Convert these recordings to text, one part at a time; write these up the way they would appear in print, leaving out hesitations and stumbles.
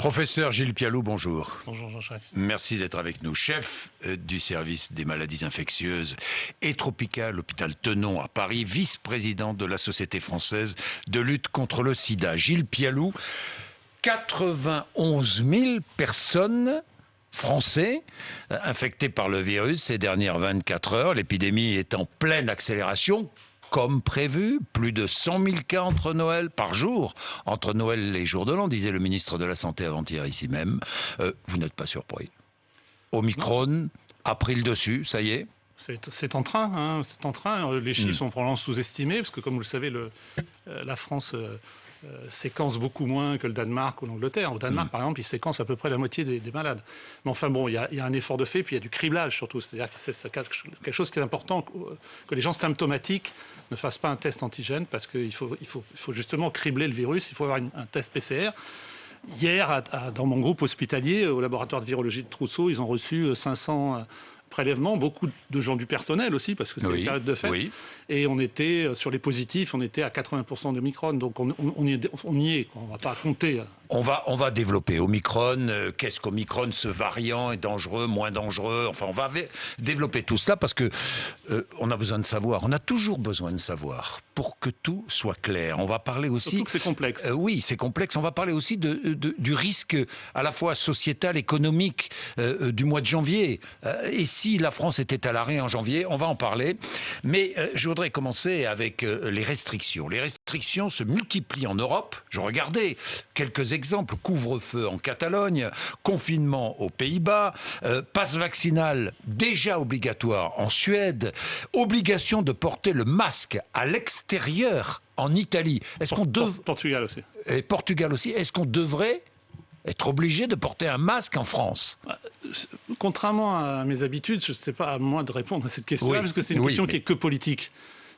Professeur Gilles Pialou, bonjour. Bonjour Jean-Jacques. Merci d'être avec nous. Chef du service des maladies infectieuses et tropicales, hôpital Tenon à Paris, vice-président de la Société française de lutte contre le sida. Gilles Pialou, 91 000 personnes français infectés par le virus ces dernières 24 heures. L'épidémie est en pleine accélération. Comme prévu, plus de 100 000 cas entre Noël par jour, entre Noël et les jours de l'an, disait le ministre de la Santé avant-hier ici même. Vous n'êtes pas surpris? Omicron a pris le dessus, ça y est? C'est en train, c'est en train. Les chiffres sont probablement sous-estimés, parce que comme vous le savez, la France séquence beaucoup moins que le Danemark ou l'Angleterre. Au Danemark, par exemple, ils séquencent à peu près la moitié des malades. Mais enfin bon, il y a un effort de fait, puis il y a du criblage surtout. C'est-à-dire que c'est quelque chose qui est important, que les gens symptomatiques ne fassent pas un test antigène, parce qu'il faut justement cribler le virus, il faut avoir un test PCR. Hier, dans mon groupe hospitalier, au laboratoire de virologie de Trousseau, ils ont reçu 500 prélèvements, beaucoup de gens du personnel aussi, parce que c'est une période de fête. Oui. Et on était, sur les positifs, on était à 80% d'Omicron. Donc on y est, on ne va pas compter. On va développer Omicron. Qu'est-ce qu'Omicron? Ce variant est dangereux, moins dangereux? Enfin, on va développer tout cela parce que on a besoin de savoir. On a toujours besoin de savoir pour que tout soit clair. On va parler aussi... Surtout que c'est complexe. Oui, c'est complexe. On va parler aussi du risque à la fois sociétal, économique du mois de janvier. Et si la France était à l'arrêt en janvier, on va en parler. Mais je voudrais commencer avec les restrictions. Les restrictions se multiplient en Europe. Je regardais quelques exemples. Couvre-feu en Catalogne, confinement aux Pays-Bas, passe vaccinal déjà obligatoire en Suède, obligation de porter le masque à l'extérieur en Italie. Portugal aussi. Et Portugal aussi. Est-ce qu'on devrait être obligé de porter un masque en France? Contrairement à mes habitudes, je ne sais pas à moi de répondre à cette question-là, parce que c'est une question qui est que politique.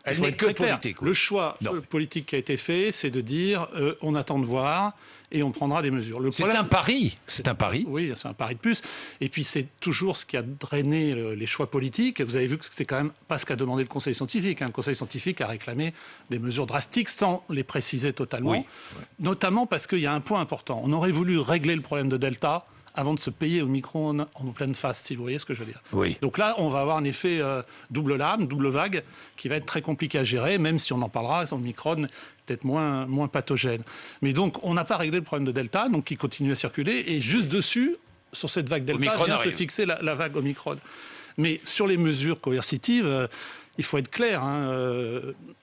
Elle n'est que politique. Le choix politique qui a été fait, c'est de dire on attend de voir et on prendra des mesures. C'est un pari. C'est un pari. Oui, c'est un pari de plus. Et puis c'est toujours ce qui a drainé les choix politiques. Vous avez vu que c'est quand même pas ce qu'a demandé le Conseil scientifique. Le Conseil scientifique a réclamé des mesures drastiques sans les préciser totalement. Notamment parce qu'il y a un point important. On aurait voulu régler le problème de Delta avant de se payer Omicron en pleine face, si vous voyez ce que je veux dire. Oui. Donc là, on va avoir un effet double lame, double vague, qui va être très compliqué à gérer, même si on en parlera, Omicron peut-être moins pathogène. Mais donc, on n'a pas réglé le problème de Delta, donc qui continue à circuler, et juste dessus, sur cette vague Delta, Omicron vient se fixer la vague Omicron. Mais sur les mesures coercitives, il faut être clair,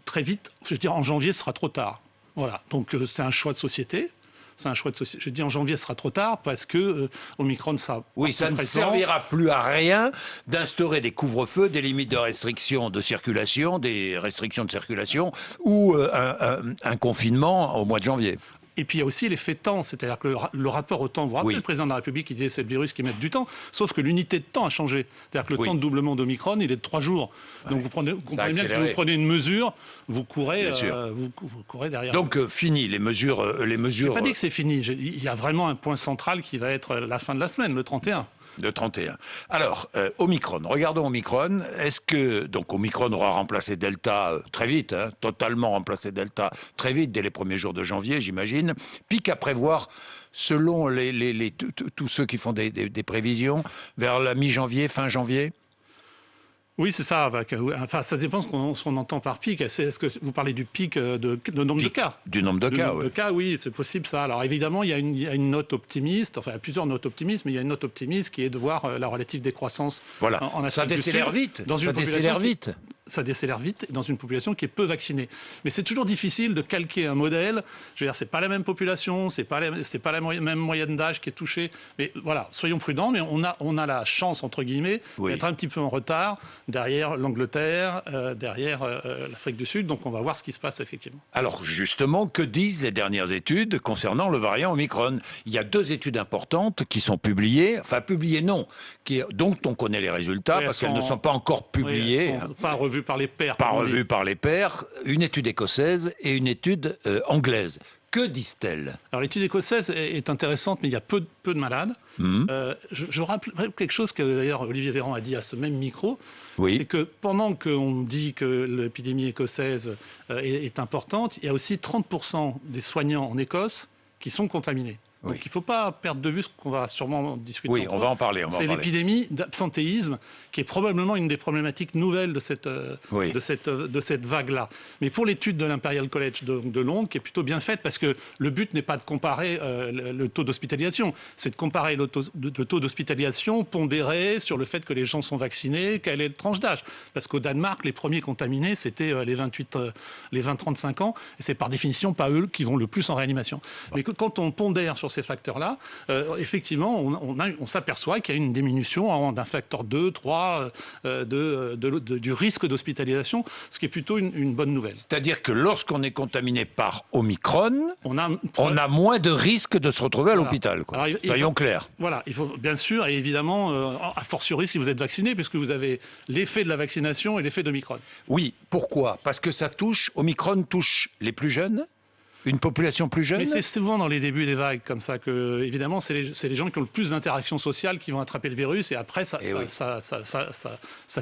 très vite, je veux dire, en janvier, ce sera trop tard. Voilà, donc c'est un choix de société. C'est un choix de société. Je dis en janvier, ce sera trop tard parce que Omicron sera... Oui, ça ne servira plus à rien d'instaurer des couvre-feux, des limites de restriction de circulation, des restrictions de circulation ou un confinement au mois de janvier. Et puis il y a aussi l'effet temps, c'est-à-dire que le rapport au temps, vous vous rappelez, le président de la République, il disait c'est le virus qui met du temps, sauf que l'unité de temps a changé. C'est-à-dire que le temps de doublement d'Omicron, il est de 3 jours. Donc vous comprenez bien que si vous prenez une mesure, vous courez derrière. Donc fini, les mesures... Je n'ai pas dit que c'est fini. Il y a vraiment un point central qui va être la fin de la semaine, le 31. Le 31. Alors, Omicron. Regardons Omicron. Est-ce que donc Omicron aura remplacé Delta très vite, totalement remplacé Delta très vite, dès les premiers jours de janvier, j'imagine. Pic à prévoir, selon tous ceux qui font des prévisions, vers la mi-janvier, fin janvier? Oui, c'est ça. Enfin, ça dépend ce qu'on entend par pic. Est-ce que vous parlez du pic de nombre de cas? Du nombre de cas, oui. De cas, oui, c'est possible ça. Alors évidemment, il y a une note optimiste. Enfin, il y a plusieurs notes optimistes, mais il y a une note optimiste qui est de voir la relative décroissance. Voilà. Ça décélère vite. Ça décélère vite dans une population qui est peu vaccinée. Mais c'est toujours difficile de calquer un modèle. Je veux dire, c'est pas la même population, c'est pas la même moyenne d'âge qui est touchée. Mais voilà, soyons prudents. Mais on a la chance entre guillemets d'être un petit peu en retard derrière l'Angleterre, derrière l'Afrique du Sud. Donc on va voir ce qui se passe effectivement. Alors justement, que disent les dernières études concernant le variant Omicron? Il y a 2 études importantes qui sont publiées. Enfin publiées non, dont on connaît les résultats parce qu'elles ne sont pas encore publiées. Elles sont pas revues par les pairs. Pas revues par les pairs. Une étude écossaise et une étude anglaise. Que disent-elles? Alors l'étude écossaise est intéressante, mais il y a peu de malades. Je rappelle quelque chose que d'ailleurs Olivier Véran a dit à ce même micro. C'est que pendant qu'on dit que l'épidémie écossaise est importante, il y a aussi 30% des soignants en Écosse qui sont contaminés. Donc il ne faut pas perdre de vue ce qu'on va sûrement discuter. Oui, on va en parler. C'est l'épidémie d'absentéisme qui est probablement une des problématiques nouvelles de cette vague-là. Mais pour l'étude de l'Imperial College de Londres, qui est plutôt bien faite, parce que le but n'est pas de comparer le taux d'hospitalisation, c'est de comparer le taux d'hospitalisation pondéré sur le fait que les gens sont vaccinés, quelle est la tranche d'âge. Parce qu'au Danemark, les premiers contaminés, c'était les 20-35 ans, et c'est par définition pas eux qui vont le plus en réanimation. Mais quand on pondère sur ces facteurs-là, effectivement, on s'aperçoit qu'il y a une diminution d'un facteur 2, 3 du risque d'hospitalisation, ce qui est plutôt une bonne nouvelle. C'est-à-dire que lorsqu'on est contaminé par Omicron, on a moins de risque de se retrouver à l'hôpital. Soyons clairs. Voilà, il faut bien sûr, et évidemment, a fortiori si vous êtes vacciné, puisque vous avez l'effet de la vaccination et l'effet d'Omicron. Oui, pourquoi ? Parce que Omicron touche les plus jeunes ? Une population plus jeune ? Mais c'est souvent dans les débuts des vagues comme ça que, évidemment, c'est les gens qui ont le plus d'interactions sociales qui vont attraper le virus et après ça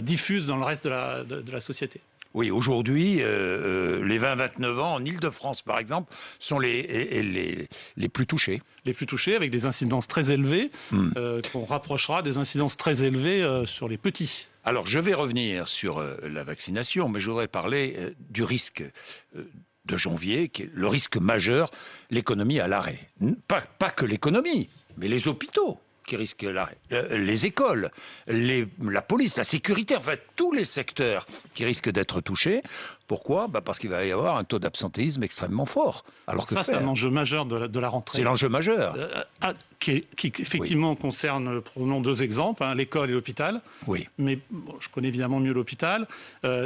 diffuse dans le reste de la société. Oui, aujourd'hui, les 20-29 ans en Île-de-France, par exemple, sont les plus touchés. Les plus touchés, avec des incidences très élevées, qu'on rapprochera des incidences très élevées sur les petits. Alors, je vais revenir sur la vaccination, mais je voudrais parler du risque de janvier, qui est le risque majeur, l'économie à l'arrêt. Pas que l'économie, mais les hôpitaux qui risquent l'arrêt, les écoles, la police, la sécurité, enfin tous les secteurs qui risquent d'être touchés. Pourquoi ? Parce qu'il va y avoir un taux d'absentéisme extrêmement fort. Alors que c'est un enjeu majeur de la rentrée. C'est l'enjeu majeur. Qui effectivement concerne, prenons deux exemples, l'école et l'hôpital. Oui. Mais je connais évidemment mieux l'hôpital.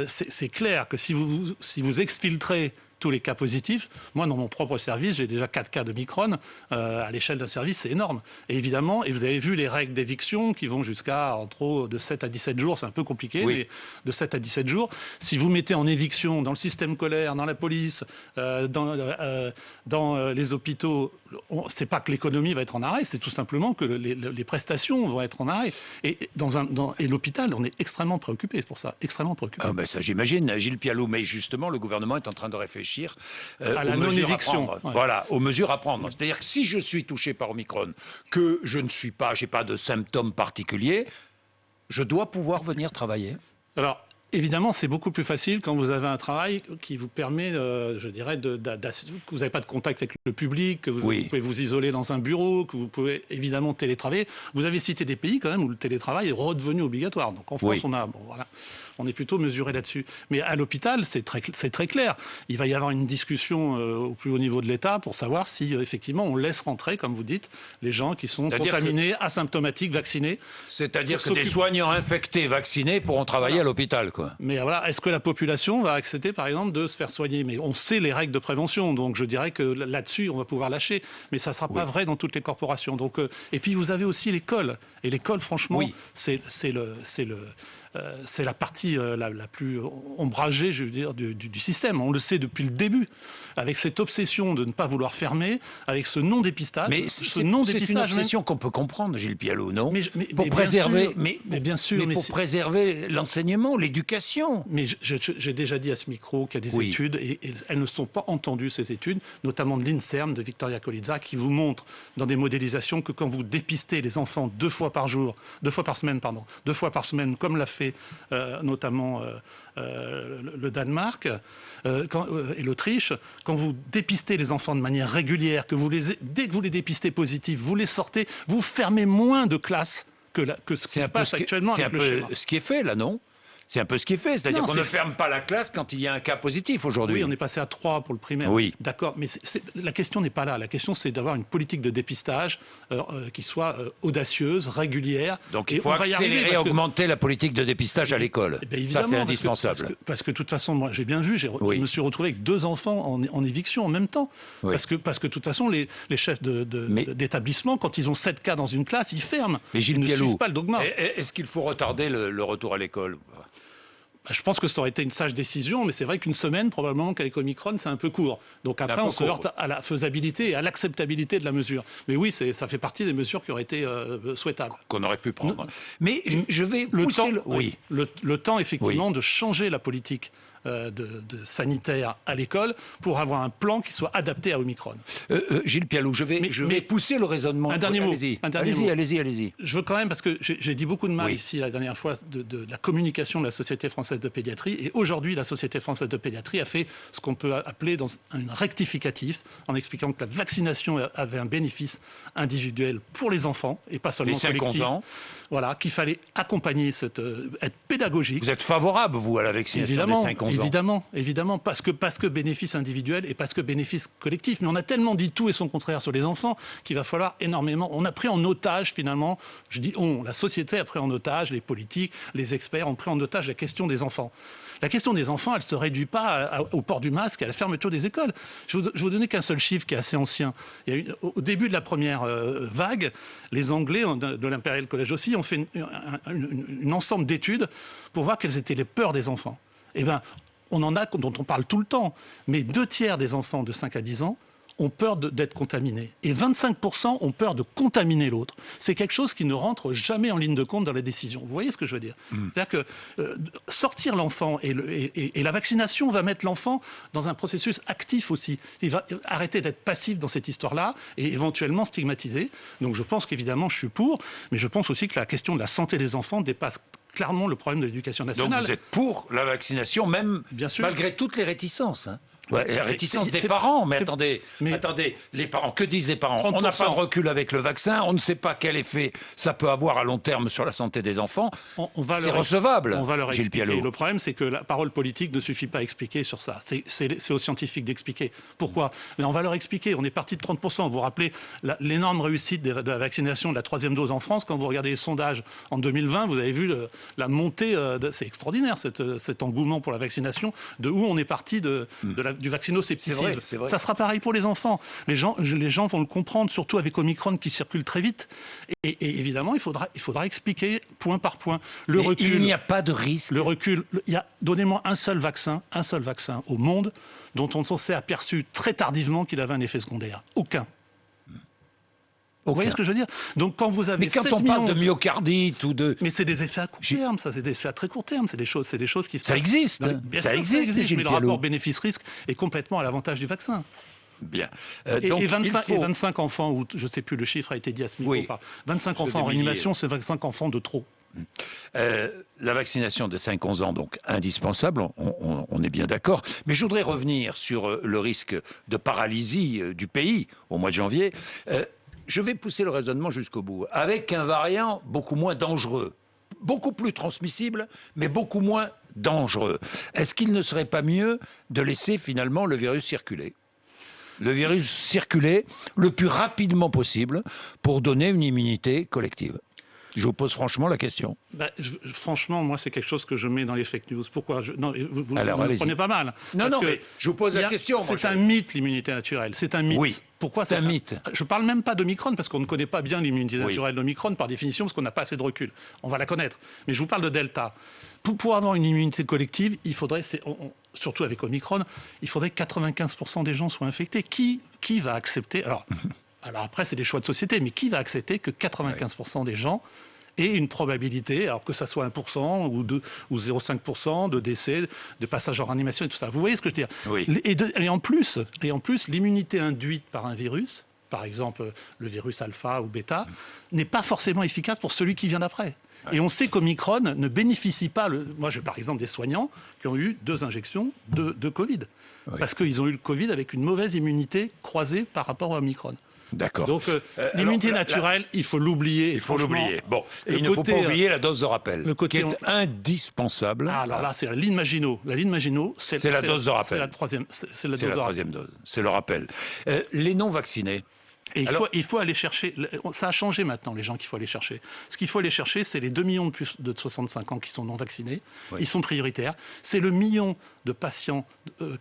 C'est clair que si vous exfiltrez tous les cas positifs. Moi, dans mon propre service, j'ai déjà 4 cas de Omicron. À l'échelle d'un service, c'est énorme. Et évidemment, et vous avez vu les règles d'éviction qui vont jusqu'à, de 7 à 17 jours. C'est un peu compliqué, mais de 7 à 17 jours. Si vous mettez en éviction dans le système scolaire, dans la police, dans les hôpitaux, c'est pas que l'économie va être en arrêt, c'est tout simplement que les prestations vont être en arrêt. Et l'hôpital, on est extrêmement préoccupé pour ça. Extrêmement préoccupé. Ça, j'imagine, Gilles Pialot. Mais justement, le gouvernement est en train de réfléchir à la non-éviction. Voilà, aux mesures à prendre. C'est-à-dire que si je suis touché par Omicron, que je n'ai pas de symptômes particuliers, je dois pouvoir venir travailler. Alors, évidemment, c'est beaucoup plus facile quand vous avez un travail qui vous permet, que vous n'avez pas de contact avec le public, que vous pouvez vous isoler dans un bureau, que vous pouvez évidemment télétravailler. Vous avez cité des pays quand même où le télétravail est redevenu obligatoire. Donc en France, on est plutôt mesuré là-dessus. Mais à l'hôpital, c'est très clair. Il va y avoir une discussion au plus haut niveau de l'État pour savoir si effectivement on laisse rentrer, comme vous dites, les gens qui sont contaminés, asymptomatiques, vaccinés. C'est-à-dire que des soignants infectés, vaccinés pourront travailler à l'hôpital, quoi. Mais voilà, est-ce que la population va accepter, par exemple, de se faire soigner ? Mais on sait les règles de prévention, donc je dirais que là-dessus, on va pouvoir lâcher. Mais ça ne sera pas vrai dans toutes les corporations. Donc, et puis, vous avez aussi l'école. Et l'école, franchement, c'est la partie la plus ombragée, je veux dire, du système. On le sait depuis le début, avec cette obsession de ne pas vouloir fermer, avec ce non-dépistage. Mais c'est une obsession qu'on peut comprendre, Gilles Pialot, non ? Pour préserver l'enseignement, l'éducation. Mais j'ai déjà dit à ce micro qu'il y a des études, et elles ne sont pas entendues, ces études, notamment de l'INSERM, de Victoria Colizza, qui vous montrent dans des modélisations que quand vous dépistez les enfants 2 fois par semaine, comme l'a fait notamment le Danemark et l'Autriche, quand vous dépistez les enfants de manière régulière, dès que vous les dépistez positifs, vous les sortez, vous fermez moins de classes que ce qui se passe actuellement avec le schéma. C'est un peu ce qui est fait là, non ? C'est un peu ce qui est fait, c'est-à-dire qu'on ne ferme pas la classe quand il y a un cas positif aujourd'hui. Oui, on est passé à 3 pour le primaire. Oui. D'accord, mais la question n'est pas là. La question, c'est d'avoir une politique de dépistage qui soit audacieuse, régulière. Donc il faut accélérer et augmenter la politique de dépistage à l'école. Ça, c'est indispensable. Parce que de toute façon, moi, j'ai bien vu, je me suis retrouvé avec 2 enfants en éviction en même temps. Oui. Parce que de toute façon, les chefs d'établissement, quand ils ont 7 cas dans une classe, ils ferment. Mais Gilles ils ne Pialot, suivent pas le dogma. Est-ce qu'il faut retarder le retour à l'école ? Je pense que ça aurait été une sage décision, mais c'est vrai qu'une semaine, probablement qu'avec Omicron, c'est un peu court. Donc après, on se heurte à la faisabilité et à l'acceptabilité de la mesure. Mais oui, ça fait partie des mesures qui auraient été souhaitables. Qu'on aurait pu prendre. Mais je vais le temps, effectivement, de changer la politique sanitaire à l'école pour avoir un plan qui soit adapté à Omicron. Gilles Pialou, je vais pousser le raisonnement. Un dernier mot. Allez-y. Je veux quand même, parce que j'ai dit beaucoup de mal ici la dernière fois de la communication de la Société française de pédiatrie, et aujourd'hui la Société française de pédiatrie a fait ce qu'on peut appeler dans un rectificatif, en expliquant que la vaccination avait un bénéfice individuel pour les enfants, et pas seulement les collectif. 5-11 ans. Voilà, qu'il fallait accompagner, être pédagogique. Vous êtes favorable, vous, à la vaccination des 5-11 ans? Évidemment, parce que bénéfice individuel et parce que bénéfice collectif. Mais on a tellement dit tout et son contraire sur les enfants qu'il va falloir énormément... On a pris en otage, finalement, je dis on, la société a pris en otage, les politiques, les experts ont pris en otage la question des enfants. La question des enfants, elle ne se réduit pas au port du masque et à la fermeture des écoles. Je vais vous donner qu'un seul chiffre qui est assez ancien. Au début de la première vague, les Anglais de l'Imperial College aussi ont fait un ensemble d'études pour voir quelles étaient les peurs des enfants. Eh bien, on en a dont on parle tout le temps, mais 2/3 des enfants de 5 à 10 ans ont peur d'être contaminés. Et 25% ont peur de contaminer l'autre. C'est quelque chose qui ne rentre jamais en ligne de compte dans la décision. Vous voyez ce que je veux dire ? C'est-à-dire que sortir l'enfant et la vaccination va mettre l'enfant dans un processus actif aussi. Il va arrêter d'être passif dans cette histoire-là et éventuellement stigmatisé. Donc je pense qu'évidemment je suis pour, mais je pense aussi que la question de la santé des enfants dépasse clairement le problème de l'éducation nationale. Donc vous êtes pour la vaccination, même bien sûr, malgré toutes les réticences, hein. La réticence des parents, mais attendez, les parents, que disent les parents ? 30%. On n'a pas de recul avec le vaccin, on ne sait pas quel effet ça peut avoir à long terme sur la santé des enfants. C'est recevable. On va leur expliquer. Le problème, c'est que la parole politique ne suffit pas à expliquer sur ça. C'est aux scientifiques d'expliquer. Pourquoi ? Mais on va leur expliquer. On est parti de 30%. Vous vous rappelez l'énorme réussite de la vaccination de la 3e dose en France. Quand vous regardez les sondages en 2020, vous avez vu la montée. C'est extraordinaire, cet engouement pour la vaccination. De où on est parti du vaccino-scepticisme. C'est vrai. Ça sera pareil pour les enfants. Les gens vont le comprendre, surtout avec Omicron qui circule très vite. Et évidemment, il faudra expliquer point par point. Recul, il n'y a pas de risque. Le recul. Donnez-moi un seul vaccin au monde dont on s'est aperçu très tardivement qu'il avait un effet secondaire. Aucun. Vous voyez ce que je veux dire ? Donc quand vous avez mais quand on parle de myocardite ou de... Mais c'est des effets à court terme, ça, c'est des effets à très court terme, c'est des choses qui se ça passent. Existe, ça existe, mais le rapport bénéfice-risque est complètement à l'avantage du vaccin. Bien. Donc, et 25 enfants, ou je ne sais plus, le chiffre a été dit à ce micro, 25 enfants en réanimation, c'est 25 enfants de trop. La vaccination de 5-11 ans, donc indispensable, on est bien d'accord. Mais je voudrais revenir sur le risque de paralysie du pays au mois de janvier. Je vais pousser le raisonnement jusqu'au bout, avec un variant beaucoup moins dangereux, beaucoup plus transmissible, mais beaucoup moins dangereux. Est-ce qu'il ne serait pas mieux de laisser finalement le virus circuler ? Le virus circuler le plus rapidement possible pour donner une immunité collective. Je vous pose franchement la question. Franchement, moi, c'est quelque chose que je mets dans les fake news. Pourquoi ? Vous me prenez pas mal. Non, mais je vous pose la question. C'est un mythe, l'immunité naturelle. C'est un mythe. Oui. Pourquoi c'est un mythe ? Je ne parle même pas d'Omicron, parce qu'on ne connaît pas bien l'immunité naturelle d'Omicron, par définition, parce qu'on n'a pas assez de recul. On va la connaître. Mais je vous parle de Delta. Pour avoir une immunité collective, il faudrait, surtout avec Omicron, il faudrait que 95% des gens soient infectés. Qui va accepter... Alors après, c'est des choix de société, mais qui va accepter que 95% des gens aient une probabilité, alors que ça soit 1% ou 0,5% de décès, de passage en réanimation et tout ça. Vous voyez ce que je veux dire ? Oui. Et en plus, l'immunité induite par un virus, par exemple le virus alpha ou bêta, n'est pas forcément efficace pour celui qui vient d'après. Et on sait qu'Omicron ne bénéficie pas... Moi, j'ai par exemple des soignants qui ont eu 2 injections de Covid. Oui. Parce qu'ils ont eu le Covid avec une mauvaise immunité croisée par rapport à Omicron. D'accord. Donc l'immunité naturelle, il faut l'oublier. Il faut l'oublier. Bon, et il ne faut pas oublier la dose de rappel, qui est indispensable. Alors là, c'est la ligne Maginot. La ligne Maginot, c'est la dose de rappel. C'est la troisième. C'est la troisième dose. C'est le rappel. Les non-vaccinés. Et il faut aller chercher, ça a changé maintenant, les gens qu'il faut aller chercher. Ce qu'il faut aller chercher, c'est les 2 millions de plus de 65 ans qui sont non vaccinés. Oui. Ils sont prioritaires. C'est le million de patients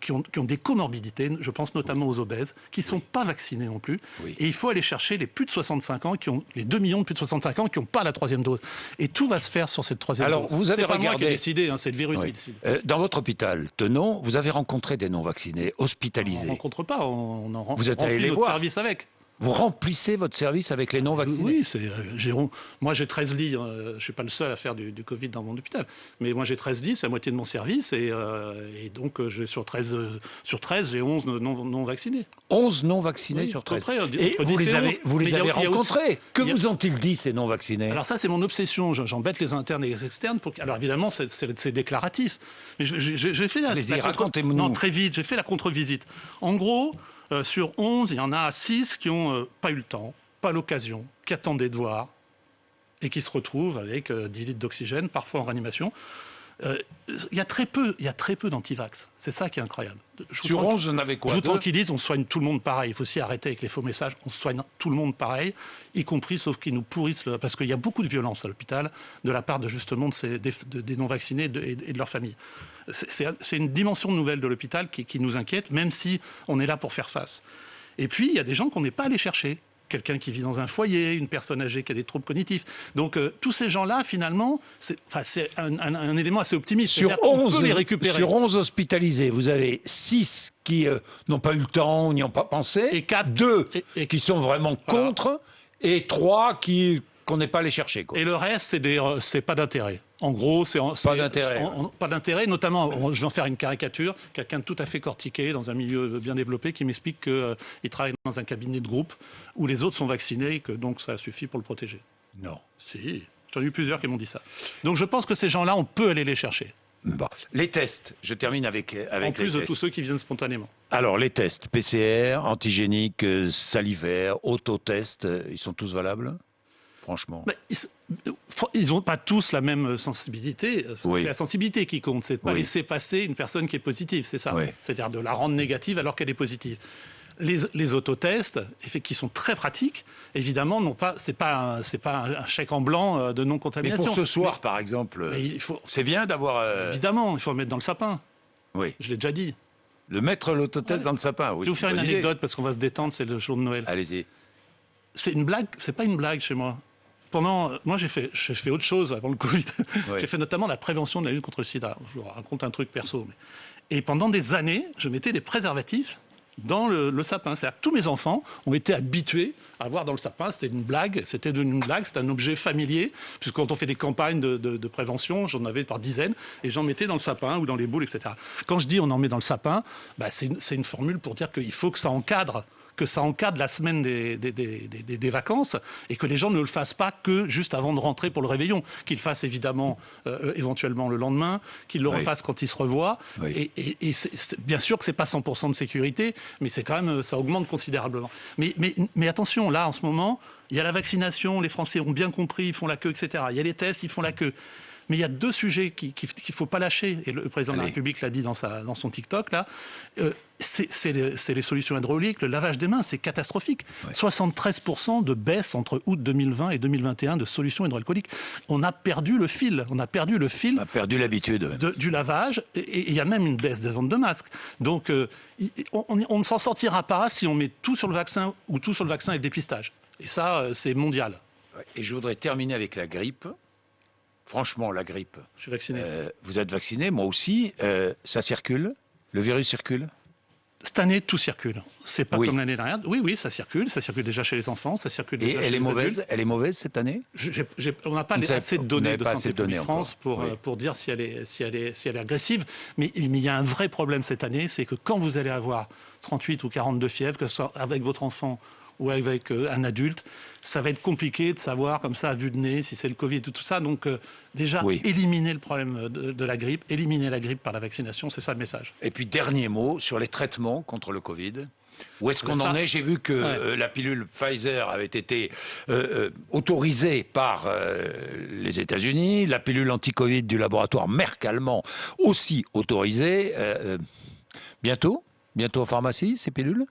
qui ont des comorbidités, je pense notamment aux obèses, qui ne sont pas vaccinés non plus. Oui. Et il faut aller chercher les plus de 65 ans, les 2 millions de plus de 65 ans qui n'ont pas la 3e dose. Et tout va se faire sur cette 3e dose. Alors, vous avez regardé... pas moi qui ai décidé, c'est le virus qui décide. Dans votre hôpital, Tenon, vous avez rencontré des non-vaccinés, hospitalisés. On ne rencontre pas, on vous êtes allé les voir. Service avec. Vous remplissez votre service avec les non-vaccinés? Oui, moi j'ai 13 lits, je ne suis pas le seul à faire du Covid dans mon hôpital, mais moi j'ai 13 lits, c'est la moitié de mon service, et donc sur 13, j'ai 11 non-vaccinés. 11 non-vaccinés sur 13. Et vous les avez rencontrés. Que vous ont-ils dit, ces non-vaccinés? Alors ça, c'est mon obsession, j'embête les internes et les externes. Alors évidemment, c'est déclaratif, mais j'ai fait très vite, j'ai fait la contre-visite. En gros... sur 11, il y en a 6 qui n'ont pas eu le temps, pas l'occasion, qui attendaient de voir et qui se retrouvent avec 10 litres d'oxygène, parfois en réanimation. Il y a très peu d'antivax. C'est ça qui est incroyable. Sur 11, on avait quoi? Je vous tranquillise, on soigne tout le monde pareil. Il faut aussi arrêter avec les faux messages. On soigne tout le monde pareil, y compris sauf qu'ils nous pourrissent. Parce qu'il y a beaucoup de violence à l'hôpital de la part justement des non-vaccinés et de leurs familles. C'est une dimension nouvelle de l'hôpital qui nous inquiète, même si on est là pour faire face. Et puis, il y a des gens qu'on n'est pas allé chercher. Quelqu'un qui vit dans un foyer, une personne âgée qui a des troubles cognitifs. Donc, tous ces gens-là, finalement, c'est un élément assez optimiste. Sur 11 hospitalisés, vous avez 6 qui n'ont pas eu le temps, n'y ont pas pensé, et 2 qui sont vraiment contre, et 3 qu'on n'est pas allé chercher. Et le reste, c'est pas d'intérêt. En gros, pas d'intérêt. Notamment, je vais en faire une caricature. Quelqu'un de tout à fait cortiqué, dans un milieu bien développé, qui m'explique qu'il travaille dans un cabinet de groupe où les autres sont vaccinés et que donc ça suffit pour le protéger. Non. Si. J'en ai eu plusieurs qui m'ont dit ça. Donc je pense que ces gens-là, on peut aller les chercher. Bon. Les tests, je termine avec en plus de tous ceux qui viennent spontanément. Alors, les tests, PCR, antigéniques, salivaires, autotests, ils sont tous valables ? Franchement. Ils n'ont pas tous la même sensibilité. Oui. C'est la sensibilité qui compte. C'est de pas laisser passer une personne qui est positive, c'est ça. Oui. C'est-à-dire de la rendre négative alors qu'elle est positive. Les autotests, qui sont très pratiques, évidemment, c'est pas un chèque en blanc de non-contamination. Mais pour ce soir, par exemple, c'est bien d'avoir... Évidemment, il faut le mettre dans le sapin. Oui. Je l'ai déjà dit. De mettre l'autotest dans le sapin, oui. Je vais vous faire une anecdote parce qu'on va se détendre, c'est le jour de Noël. Allez-y. C'est une blague, c'est pas une blague chez moi. Moi, j'ai fait autre chose avant le Covid. Oui. J'ai fait notamment la prévention de la lutte contre le sida. Je vous raconte un truc perso. Et pendant des années, je mettais des préservatifs dans le sapin. C'est-à-dire que tous mes enfants ont été habitués à voir dans le sapin. C'était une blague, c'était devenu une blague, c'était un objet familier. Puisque quand on fait des campagnes de prévention, j'en avais par dizaines, et j'en mettais dans le sapin ou dans les boules, etc. Quand je dis on en met dans le sapin, c'est une formule pour dire qu'il faut que ça encadre la semaine des vacances et que les gens ne le fassent pas que juste avant de rentrer pour le réveillon, qu'ils le fassent évidemment éventuellement le lendemain, qu'ils le refassent quand ils se revoient. Oui. Et bien sûr que c'est pas 100% de sécurité, mais c'est quand même, ça augmente considérablement. Mais attention, là en ce moment, il y a la vaccination, les Français ont bien compris, ils font la queue, etc. Il y a les tests, ils font la queue. Mais il y a deux sujets qu'il ne faut pas lâcher, et le président de la République l'a dit dans son TikTok, là, c'est les solutions hydrauliques, le lavage des mains, c'est catastrophique. Ouais. 73% de baisse entre août 2020 et 2021 de solutions hydroalcooliques. On a perdu le fil. On a perdu l'habitude du lavage, et il y a même une baisse des ventes de masques. Donc, on ne s'en sortira pas si on met tout sur le vaccin ou tout sur le vaccin et le dépistage. Et ça, c'est mondial. Et je voudrais terminer avec la grippe. Franchement, la grippe. Je suis vacciné. Vous êtes vacciné, moi aussi. Ça circule? Le virus circule? Cette année, tout circule. C'est pas comme l'année dernière. Oui, ça circule. Ça circule déjà chez les enfants, ça circule déjà chez les adultes. Elle est mauvaise cette année? On n'a pas assez de données de Santé publique France pour dire si elle est agressive. Mais il y a un vrai problème cette année, c'est que quand vous allez avoir 38 ou 42 fièvres, que ce soit avec votre enfant ou avec un adulte, ça va être compliqué de savoir comme ça à vue de nez si c'est le Covid et tout ça. Donc déjà, éliminer le problème de la grippe, éliminer la grippe par la vaccination, c'est ça le message. Et puis dernier mot sur les traitements contre le Covid. Où est-ce qu'on en est? J'ai vu que la pilule Pfizer avait été autorisée par les États-Unis, la pilule anti-Covid du laboratoire Merck allemand aussi autorisée. Bientôt en pharmacie, ces pilules?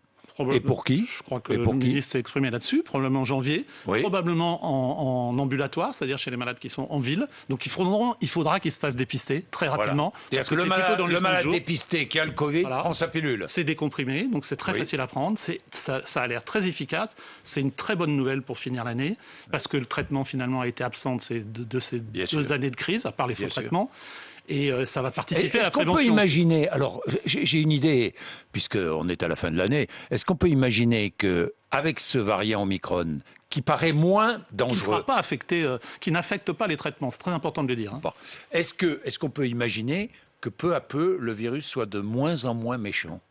Et pour qui? Je crois que le ministre s'est exprimé là-dessus, probablement en janvier, probablement en ambulatoire, c'est-à-dire chez les malades qui sont en ville. Donc il faudra qu'ils se fassent dépister très rapidement. C'est-à-dire que le malade dépisté qui a le Covid prend sa pilule. C'est décomprimé, donc c'est très facile à prendre. Ça a l'air très efficace. C'est une très bonne nouvelle pour finir l'année, parce que le traitement finalement a été absent de ces 2 années de crise, à part les faux traitements. et ça va participer à la prévention. Est-ce qu'on peut imaginer, alors j'ai une idée, puisqu'on est à la fin de l'année, est-ce qu'on peut imaginer qu'avec ce variant Omicron, qui paraît moins dangereux... Qui ne sera pas affecté, qui n'affecte pas les traitements, c'est très important de le dire. Bon. Est-ce qu'on peut imaginer que peu à peu, le virus soit de moins en moins méchant?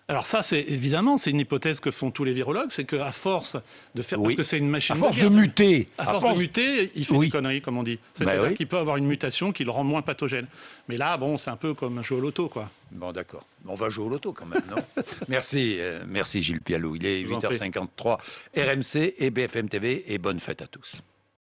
Alors ça, c'est une hypothèse que font tous les virologues, c'est qu'à force de faire, parce que c'est une machine de guerre. À force de muter. À force de muter, il fait des conneries, comme on dit. C'est-à-dire qu'il peut avoir une mutation qui le rend moins pathogène. Mais là, bon, c'est un peu comme jouer au loto, quoi. Bon, d'accord. On va jouer au loto quand même, non? Merci Gilles Pialou. Il est 8h53, RMC et BFM TV, et bonne fête à tous.